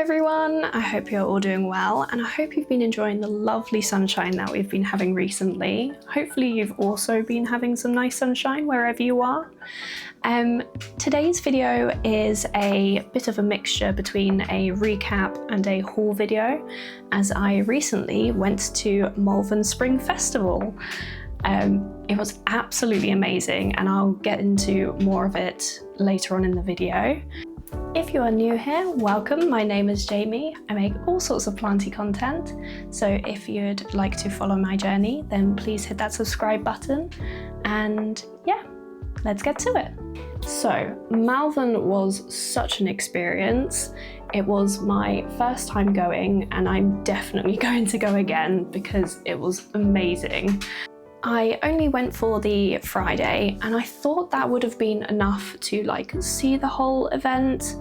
everyone, I hope you're all doing well and I hope you've been enjoying the lovely sunshine that we've been having recently. Hopefully you've also been having some nice sunshine wherever you are. Today's video is a bit of a mixture between a recap and a haul video, as I recently went to Malvern Spring Festival. It was absolutely amazing and I'll get into more of it later on in the video. If you are new here, welcome. My name is Jamie. I make all sorts of planty content, so if you'd like to follow my journey, then please hit that subscribe button, and yeah, let's get to it. So Malvern was such an experience. It was my first time going and I'm definitely going to go again because it was amazing. I only went for the Friday and I thought that would have been enough to see the whole event.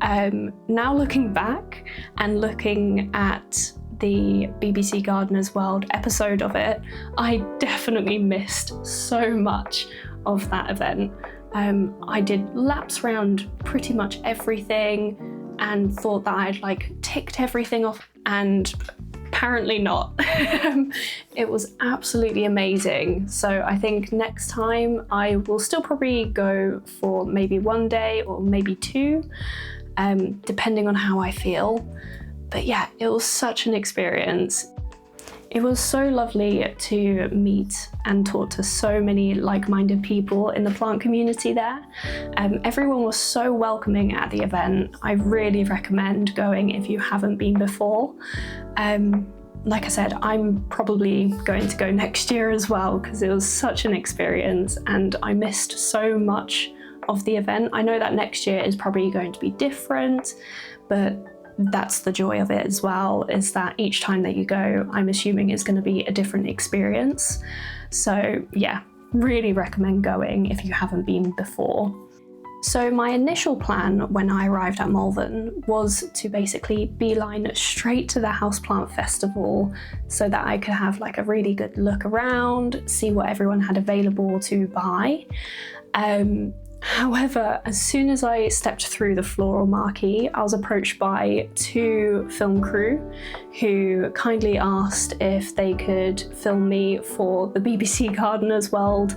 Now looking back and looking at the BBC Gardeners World episode of it, I definitely missed so much of that event. I did laps around pretty much everything and thought that I'd ticked everything off, and apparently not. It was absolutely amazing. So I think next time I will still probably go for maybe one day or maybe two, depending on how I feel. But yeah, it was such an experience. It was so lovely to meet and talk to so many like-minded people in the plant community there. Everyone was so welcoming at the event. I really recommend going if you haven't been before. Like I said, I'm probably going to go next year as well because it was such an experience and I missed so much of the event. I know that next year is probably going to be different, but that's the joy of it as well, is that each time that you go, I'm assuming it's going to be a different experience. So yeah, really recommend going if you haven't been before. So my initial plan when I arrived at Malvern was to basically beeline straight to the Houseplant Festival so that I could have a really good look around, see what everyone had available to buy. However, as soon as I stepped through the floral marquee, I was approached by two film crew who kindly asked if they could film me for the BBC Gardeners World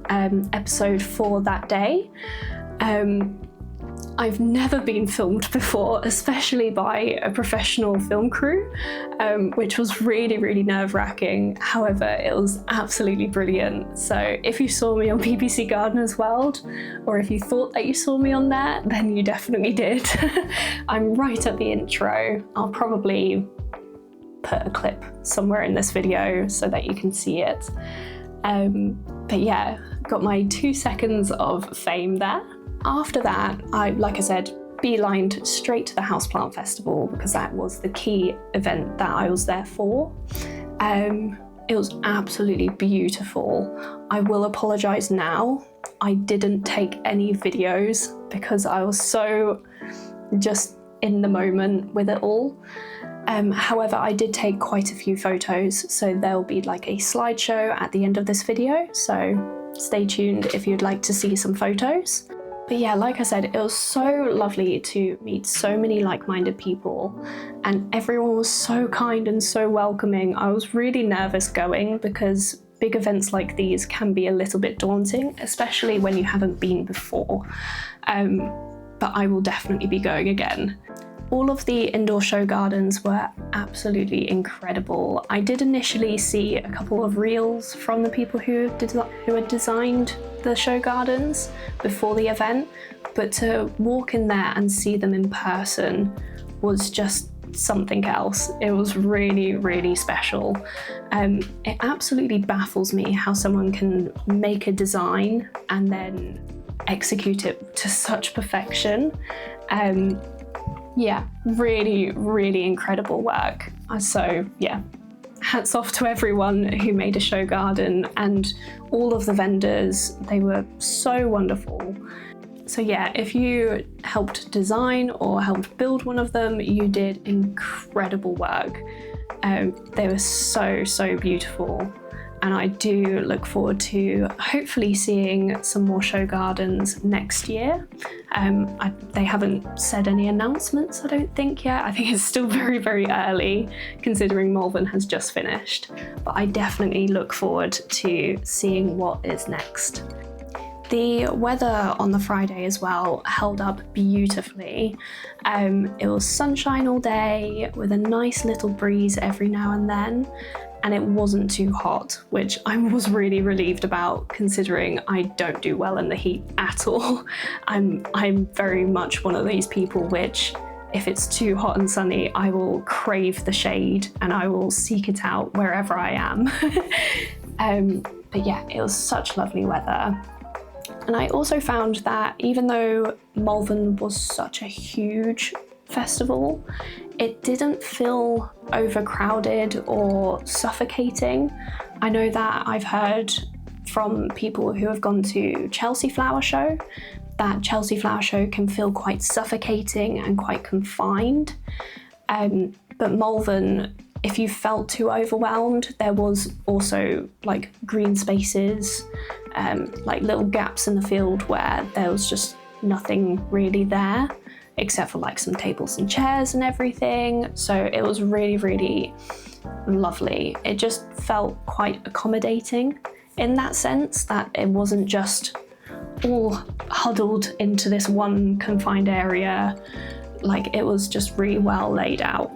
episode for that day. I've never been filmed before, especially by a professional film crew, which was really nerve-wracking. However, it was absolutely brilliant. So if you saw me on BBC Gardeners World, or if you thought that you saw me on there, then you definitely did. I'm right at the intro. I'll probably put a clip somewhere in this video so that you can see it. But yeah, got my 2 seconds of fame there. After that, like I said, beelined straight to the Houseplant Festival because that was the key event that I was there for. It was absolutely beautiful. I will apologise now. I didn't take any videos because I was so just in the moment with it all. However, I did take quite a few photos, so there'll be a slideshow at the end of this video, so stay tuned if you'd like to see some photos. But yeah, like I said, it was so lovely to meet so many like-minded people and everyone was so kind and so welcoming. I was really nervous going because big events like these can be a little bit daunting, especially when you haven't been before. But I will definitely be going again. All of the indoor show gardens were absolutely incredible. I did initially see a couple of reels from the people who had designed the show gardens before the event, but to walk in there and see them in person was just something else. It was really special. It absolutely baffles me how someone can make a design and then execute it to such perfection. Yeah, really incredible work. So yeah, hats off to everyone who made a show garden and all of the vendors. They were so wonderful. So yeah, if you helped design or helped build one of them, you did incredible work. They were so beautiful. and I do look forward to hopefully seeing some more show gardens next year. They haven't said any announcements, I don't think, yet. I think it's still very, very early considering Malvern has just finished, but I definitely look forward to seeing what is next. The weather on the Friday as well held up beautifully. It was sunshine all day with a nice little breeze every now and then, and it wasn't too hot, which I was really relieved about considering I don't do well in the heat at all. I'm very much one of these people which, if it's too hot and sunny, I will crave the shade and I will seek it out wherever I am. But yeah, it was such lovely weather. And I also found that even though Malvern was such a huge festival, it didn't feel overcrowded or suffocating. I know that I've heard from people who have gone to Chelsea Flower Show that Chelsea Flower Show can feel quite suffocating and quite confined. But Malvern, if you felt too overwhelmed, there was also like green spaces, like little gaps in the field where there was just nothing really there, except for like some tables and chairs and everything. So it was really, really lovely. It just felt quite accommodating in that sense, that it wasn't just all huddled into this one confined area. Like, it was just really well laid out.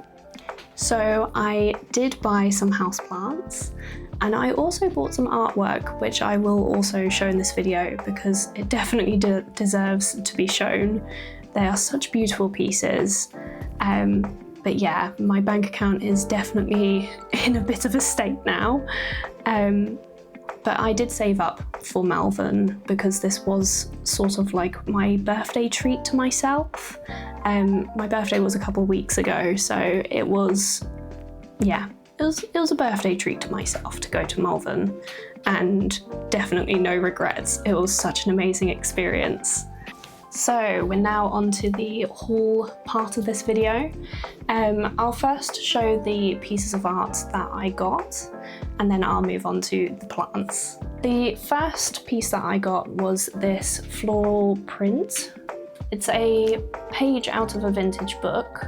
So I did buy some houseplants, and I also bought some artwork, which I will also show in this video because it definitely deserves to be shown. They are such beautiful pieces. But yeah, my bank account is definitely in a bit of a state now. But I did save up for Malvern because this was sort of like my birthday treat to myself. My birthday was a couple of weeks ago, so it was a birthday treat to myself to go to Malvern, and definitely no regrets. It was such an amazing experience. So we're now on to the haul part of this video. I'll first show the pieces of art that I got, and then I'll move on to the plants. The first piece that I got was this floral print. It's a page out of a vintage book.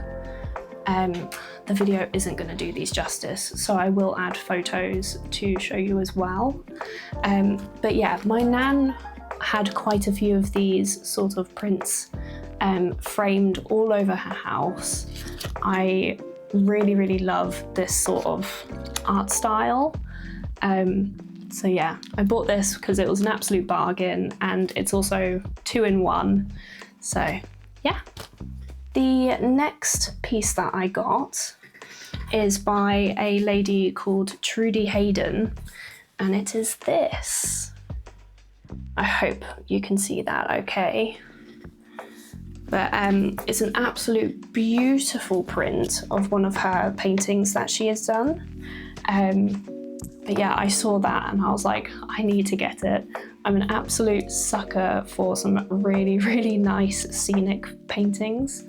The video isn't going to do these justice, so I will add photos to show you as well. But yeah, my nan had quite a few of these sort of prints framed all over her house. I really, really love this sort of art style. So yeah, I bought this because it was an absolute bargain, and it's also 2-in-1. So yeah. The next piece that I got is by a lady called Trudy Hayden, and it is this. I hope you can see that okay. But it's an absolute beautiful print of one of her paintings that she has done. But yeah, I saw that and I was like, I need to get it. I'm an absolute sucker for some really, really nice scenic paintings.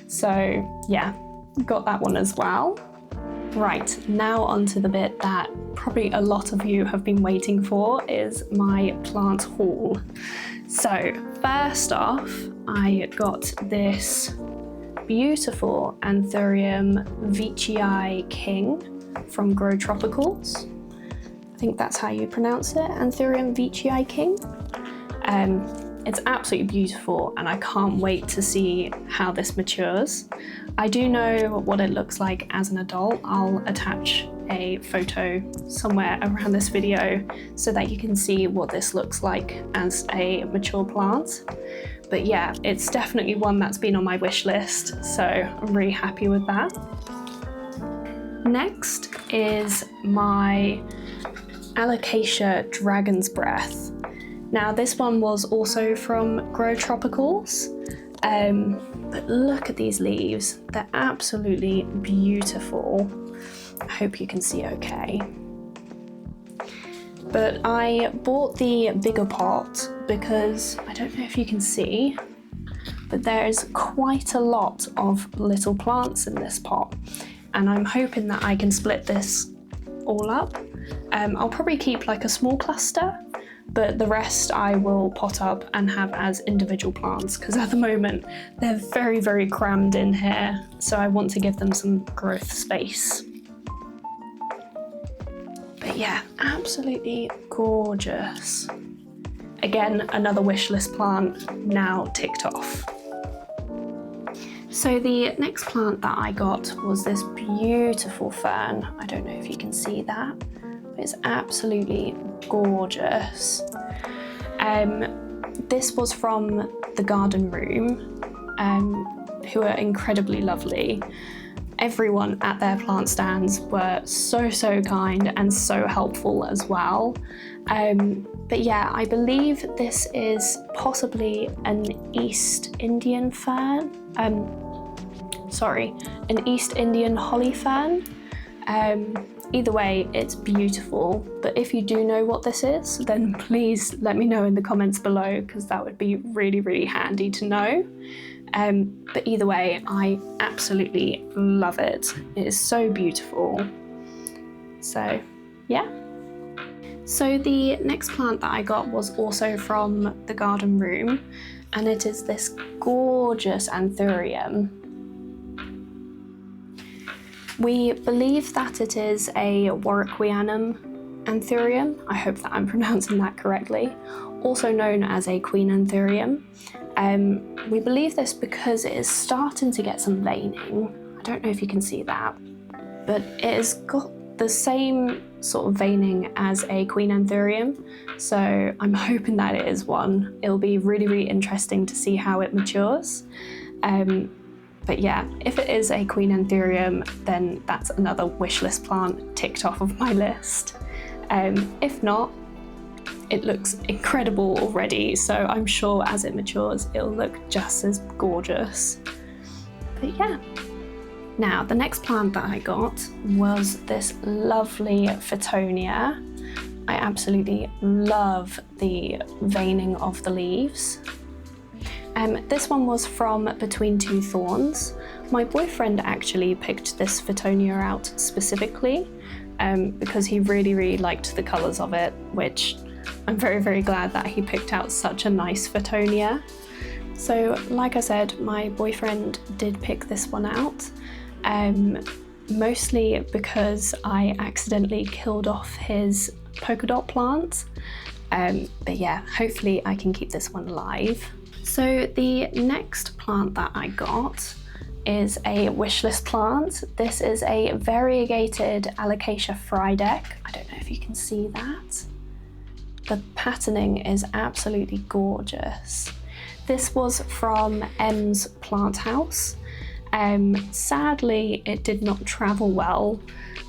So yeah, got that one as well. Right, now onto the bit that probably a lot of you have been waiting for, is my plant haul. So first off, I got this beautiful Anthurium veitchii King from Grow Tropicals. I think that's how you pronounce it, Anthurium veitchii King. It's absolutely beautiful, and I can't wait to see how this matures. I do know what it looks like as an adult. I'll attach a photo somewhere around this video so that you can see what this looks like as a mature plant. But yeah, it's definitely one that's been on my wish list, so I'm really happy with that. Next is my Alocasia Dragon's Breath. Now this one was also from Grow Tropicals, but look at these leaves. They're absolutely beautiful. I hope you can see okay. But I bought the bigger pot because I don't know if you can see, but there's quite a lot of little plants in this pot, and I'm hoping that I can split this all up I'll probably keep like a small cluster, but the rest I will pot up and have as individual plants, because at the moment they're very, very crammed in here, so I want to give them some growth space. But yeah, absolutely gorgeous. Again, another wish list plant now ticked off. So the next plant that I got was this beautiful fern. I don't know if you can see that, but it's absolutely gorgeous. This was from the garden room, who are incredibly lovely. Everyone at their plant stands were so kind and so helpful as well. But yeah, I believe this is possibly an East Indian fern. An East Indian holly fern. Either way, it's beautiful, but if you do know what this is, then please let me know in the comments below, because that would be really, really handy to know. But either way, I absolutely love it. It is so beautiful. So yeah. So the next plant that I got was also from the garden room, and it is this gorgeous anthurium. We believe that it is a Warwickwianum anthurium. I hope that I'm pronouncing that correctly. Also known as a queen anthurium. We believe this because it is starting to get some veining. I don't know if you can see that, but it has got the same sort of veining as a queen anthurium, so I'm hoping that it is one. It'll be really, really interesting to see how it matures. But yeah, if it is a queen anthurium, then that's another wish list plant ticked off of my list. If not, it looks incredible already, so I'm sure as it matures, it'll look just as gorgeous. But yeah. Now, the next plant that I got was this lovely Fittonia. I absolutely love the veining of the leaves. This one was from Between Two Thorns. My boyfriend actually picked this Fittonia out specifically because he really, really liked the colours of it, which I'm very, very glad that he picked out such a nice Fittonia. So like I said, my boyfriend did pick this one out, mostly because I accidentally killed off his polka dot plant. But yeah, hopefully I can keep this one alive. So the next plant that I got is a wishlist plant. This is a variegated Alocasia Frydek. I don't know if you can see that. The patterning is absolutely gorgeous. This was from M's Plant House. Sadly, it did not travel well,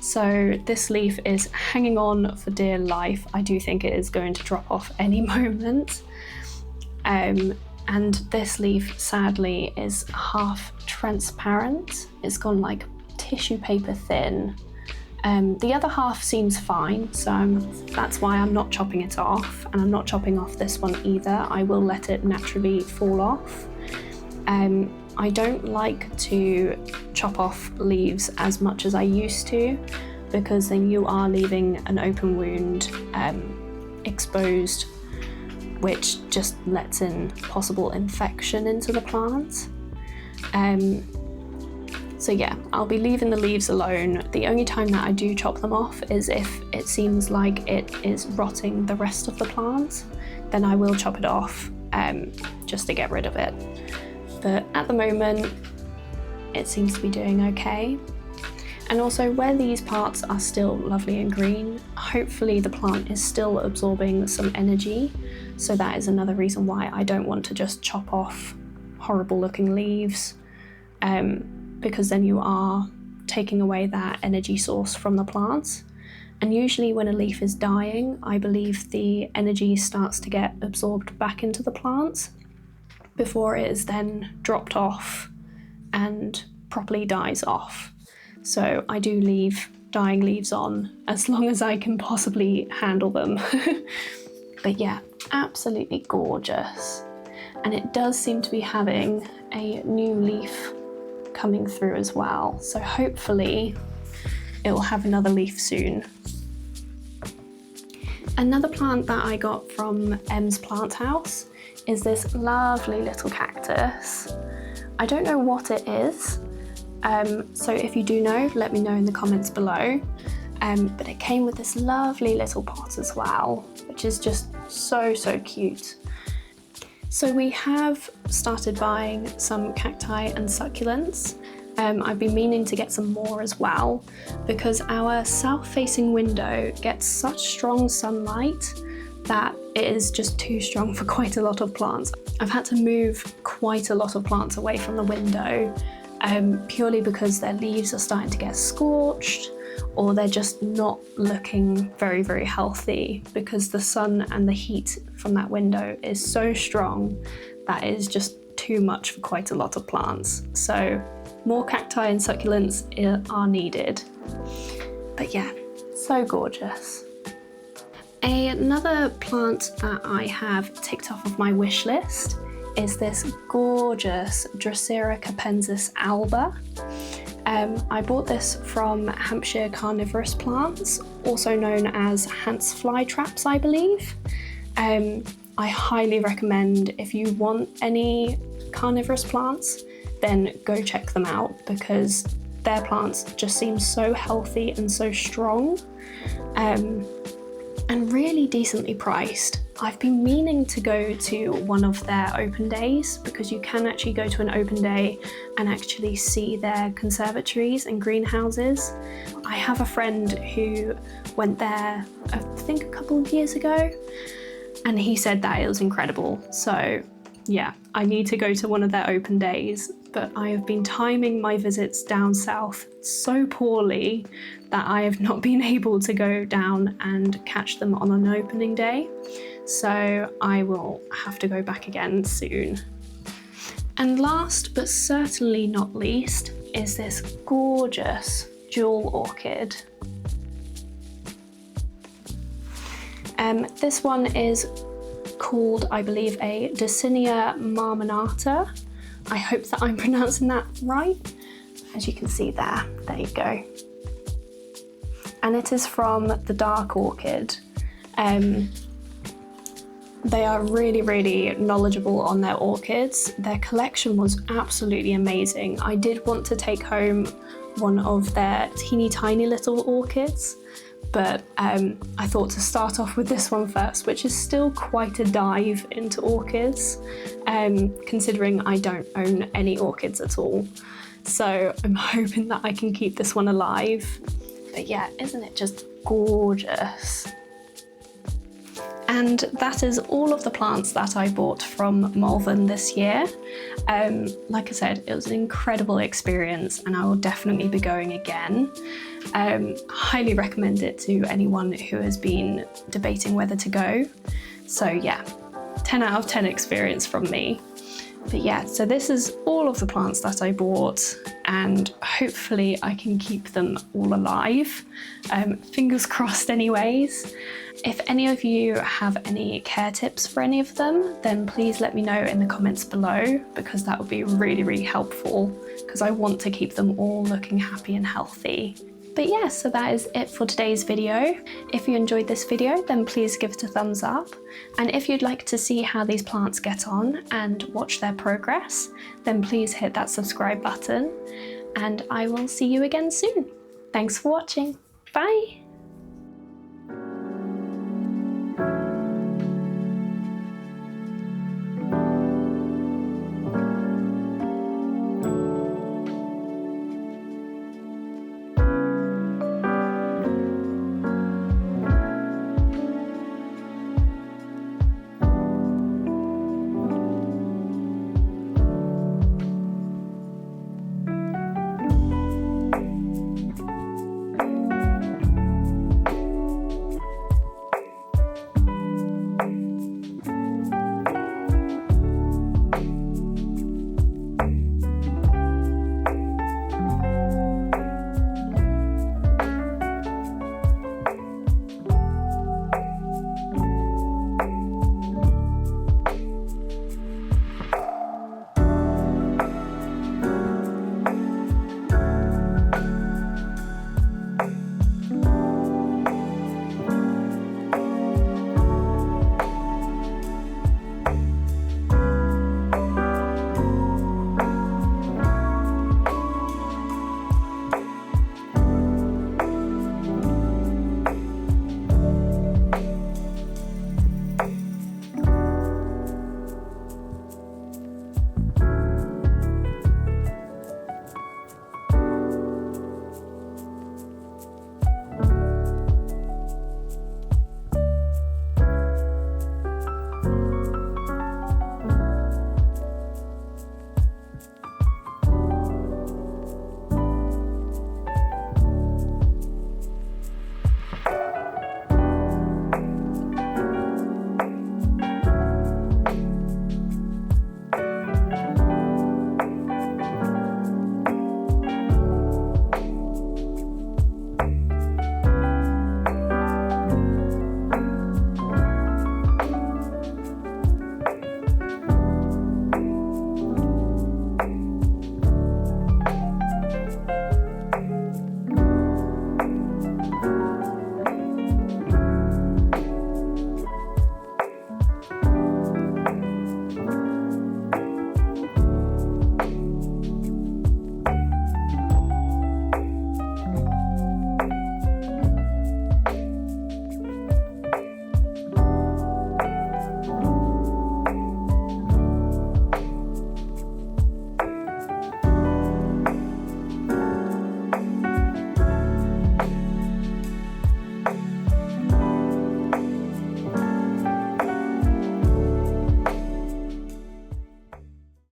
so this leaf is hanging on for dear life. I do think it is going to drop off any moment. And this leaf, sadly, is half transparent. It's gone like tissue paper thin. The other half seems fine, so that's why I'm not chopping it off, and I'm not chopping off this one either. I will let it naturally fall off. I don't like to chop off leaves as much as I used to, because then you are leaving an open wound exposed, which just lets in possible infection into the plant. So yeah, I'll be leaving the leaves alone. The only time that I do chop them off is if it seems like it is rotting the rest of the plant, then I will chop it off just to get rid of it. But at the moment, it seems to be doing okay. And also where these parts are still lovely and green, hopefully the plant is still absorbing some energy. So that is another reason why I don't want to just chop off horrible looking leaves, because then you are taking away that energy source from the plant. And usually when a leaf is dying, I believe the energy starts to get absorbed back into the plant before it is then dropped off and properly dies off. So I do leave dying leaves on as long as I can possibly handle them. But yeah, absolutely gorgeous. And it does seem to be having a new leaf coming through as well. So hopefully it will have another leaf soon. Another plant that I got from Em's plant house is this lovely little cactus. I don't know what it is, so if you do know, let me know in the comments below. But it came with this lovely little pot as well, which is just so cute. So we have started buying some cacti and succulents. I've been meaning to get some more as well, because our south-facing window gets such strong sunlight that it is just too strong for quite a lot of plants. I've had to move quite a lot of plants away from the window, purely because their leaves are starting to get scorched, or they're just not looking very healthy, because the sun and the heat from that window is so strong that it is just too much for quite a lot of plants. So more cacti and succulents are needed. But yeah, so gorgeous. Another plant that I have ticked off of my wish list is this gorgeous Drosera capensis alba. I bought this from Hampshire Carnivorous Plants, also known as Hant's Fly Traps, I believe. I highly recommend, if you want any carnivorous plants, then go check them out, because their plants just seem so healthy and so strong, and really decently priced. I've been meaning to go to one of their open days, because you can actually go to an open day and actually see their conservatories and greenhouses. I have a friend who went there, I think a couple of years ago, and he said that it was incredible. So yeah, I need to go to one of their open days, but I have been timing my visits down south so poorly that I have not been able to go down and catch them on an opening day. So I will have to go back again soon. And last but certainly not least is this gorgeous jewel orchid. This one is called, I believe, a Dicinia marmonata. I hope that I'm pronouncing that right. As you can see there you go. And it is from the dark orchid. They are really knowledgeable on their orchids. Their collection was absolutely amazing. I did want to take home one of their teeny tiny little orchids, but I thought to start off with this one first, which is still quite a dive into orchids, considering I don't own any orchids at all. So I'm hoping that I can keep this one alive. But yeah, isn't it just gorgeous? And that is all of the plants that I bought from Malvern this year. Like I said, it was an incredible experience, and I will definitely be going again. Highly recommend it to anyone who has been debating whether to go. So yeah, 10 out of 10 experience from me. But yeah, so this is all of the plants that I bought, and hopefully I can keep them all alive. Fingers crossed anyways. If any of you have any care tips for any of them, then please let me know in the comments below, because that would be really helpful, because I want to keep them all looking happy and healthy. But yeah, so that is it for today's video. If you enjoyed this video, then please give it a thumbs up. And if you'd like to see how these plants get on and watch their progress, then please hit that subscribe button. And I will see you again soon. Thanks for watching. Bye.